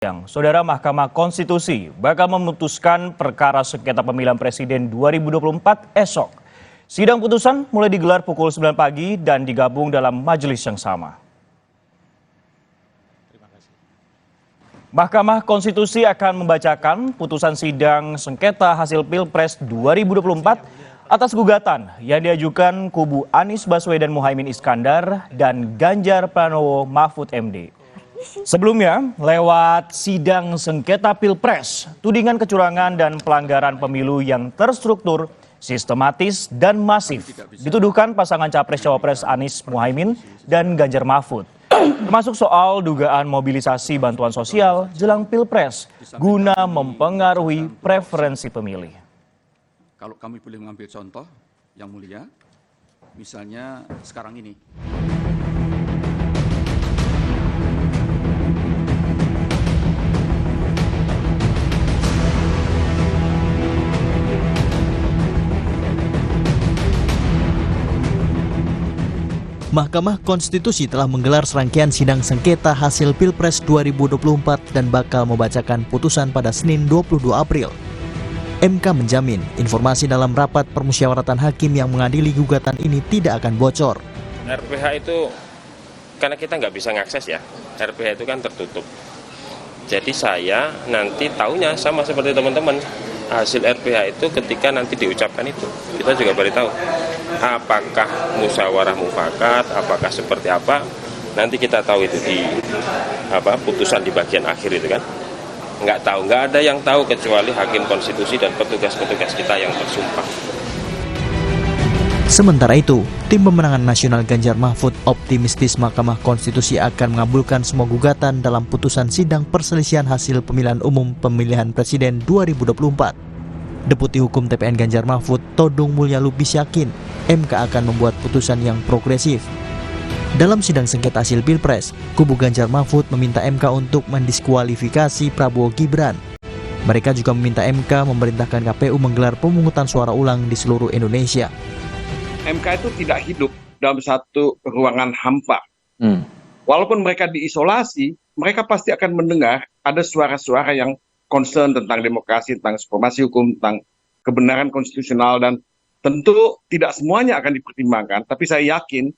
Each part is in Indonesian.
Saudara, Mahkamah Konstitusi bakal memutuskan perkara sengketa pemilihan presiden 2024 esok. Sidang putusan mulai digelar pukul 9 pagi dan digabung dalam majelis yang sama. Mahkamah Konstitusi akan membacakan putusan sidang sengketa hasil Pilpres 2024 atas gugatan yang diajukan kubu Anies Baswedan Muhaimin Iskandar dan Ganjar Pranowo Mahfud MD. Sebelumnya, lewat sidang sengketa Pilpres, tudingan kecurangan dan pelanggaran pemilu yang terstruktur, sistematis, dan masif dituduhkan pasangan Capres-Cawapres Anies Muhaimin dan Ganjar Mahfud, termasuk soal dugaan mobilisasi bantuan sosial jelang Pilpres guna mempengaruhi preferensi pemilih. Kalau kami boleh mengambil contoh yang mulia, misalnya sekarang ini. Mahkamah Konstitusi telah menggelar serangkaian sidang sengketa hasil Pilpres 2024 dan bakal membacakan putusan pada Senin 22 April. MK menjamin informasi dalam rapat permusyawaratan hakim yang mengadili gugatan ini tidak akan bocor. RPH itu, karena kita nggak bisa ngakses ya, RPH itu kan tertutup. Jadi saya nanti taunya sama seperti teman-teman, hasil RPH itu ketika nanti diucapkan itu, kita juga baru tahu. Apakah musyawarah mufakat, apakah seperti apa, nanti kita tahu itu di putusan di bagian akhir itu kan. Nggak tahu, nggak ada yang tahu kecuali hakim konstitusi dan petugas-petugas kita yang bersumpah. Sementara itu, tim pemenangan nasional Ganjar Mahfud optimistis Mahkamah Konstitusi akan mengabulkan semua gugatan dalam putusan sidang perselisihan hasil pemilihan umum pemilihan presiden 2024. Deputi Hukum TPN Ganjar Mahfud, Todung Mulya Lubis yakin MK akan membuat putusan yang progresif. Dalam sidang sengketa hasil Pilpres, kubu Ganjar Mahfud meminta MK untuk mendiskualifikasi Prabowo Gibran. Mereka juga meminta MK memerintahkan KPU menggelar pemungutan suara ulang di seluruh Indonesia. MK itu tidak hidup dalam satu ruangan hampa. Walaupun mereka diisolasi, mereka pasti akan mendengar ada suara-suara yang concern tentang demokrasi, tentang supremasi hukum, tentang kebenaran konstitusional, dan tentu tidak semuanya akan dipertimbangkan. Tapi saya yakin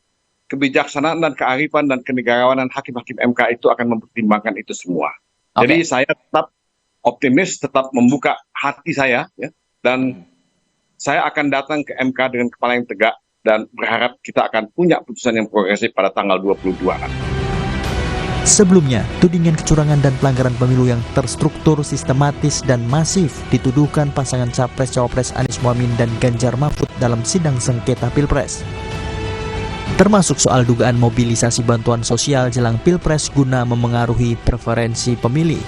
kebijaksanaan dan kearifan dan kenegarawanan hakim-hakim MK itu akan mempertimbangkan itu semua. Jadi saya tetap optimis, tetap membuka hati saya, ya, dan saya akan datang ke MK dengan kepala yang tegak dan berharap kita akan punya putusan yang progresif pada tanggal 22. Sebelumnya, tudingan kecurangan dan pelanggaran pemilu yang terstruktur, sistematis, dan masif dituduhkan pasangan Capres-Cawapres Anies Muhaimin dan Ganjar Mahfud dalam sidang sengketa Pilpres. Termasuk soal dugaan mobilisasi bantuan sosial jelang Pilpres guna memengaruhi preferensi pemilih.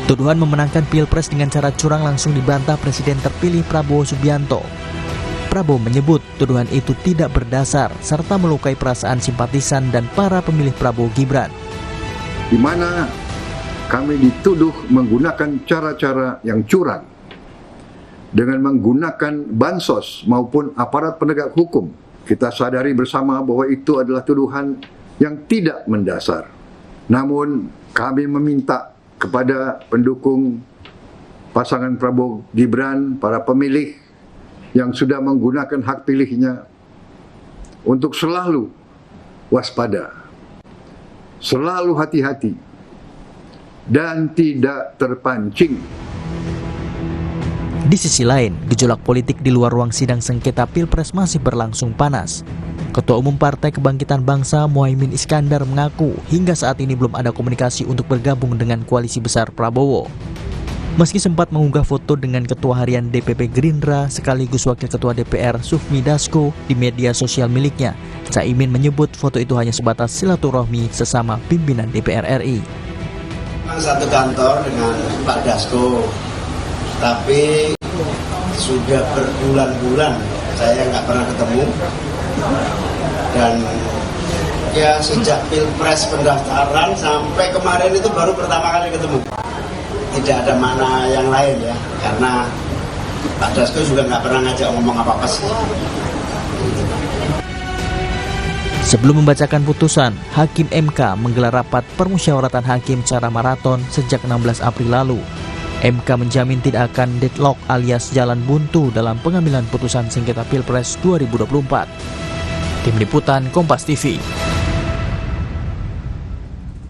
Tuduhan memenangkan Pilpres dengan cara curang langsung dibantah Presiden terpilih Prabowo Subianto. Prabowo menyebut tuduhan itu tidak berdasar serta melukai perasaan simpatisan dan para pemilih Prabowo Gibran. Di mana kami dituduh menggunakan cara-cara yang curang dengan menggunakan bansos maupun aparat penegak hukum. Kita sadari bersama bahwa itu adalah tuduhan yang tidak mendasar. Namun kami meminta kepada pendukung pasangan Prabowo Gibran, para pemilih yang sudah menggunakan hak pilihnya untuk selalu waspada, selalu hati-hati, dan tidak terpancing. Di sisi lain, gejolak politik di luar ruang sidang sengketa Pilpres masih berlangsung panas. Ketua Umum Partai Kebangkitan Bangsa Muhaimin Iskandar mengaku hingga saat ini belum ada komunikasi untuk bergabung dengan koalisi besar Prabowo. Meski sempat mengunggah foto dengan Ketua Harian DPP Gerindra sekaligus Wakil Ketua DPR Sufmi Dasko di media sosial miliknya, Caimin menyebut foto itu hanya sebatas silaturahmi sesama pimpinan DPR RI. Satu kantor dengan Pak Dasko, tapi sudah berbulan-bulan saya nggak pernah ketemu, dan ya sejak Pilpres pendaftaran sampai kemarin itu baru pertama kali ketemu. Tidak ada makna yang lain ya, karena Pak Dasko juga nggak pernah ngajak ngomong apa-apa sih. Sebelum membacakan putusan, Hakim MK menggelar rapat permusyawaratan hakim secara maraton sejak 16 April lalu. MK menjamin tidak akan deadlock alias jalan buntu dalam pengambilan putusan sengketa Pilpres 2024. Tim Liputan Kompas TV.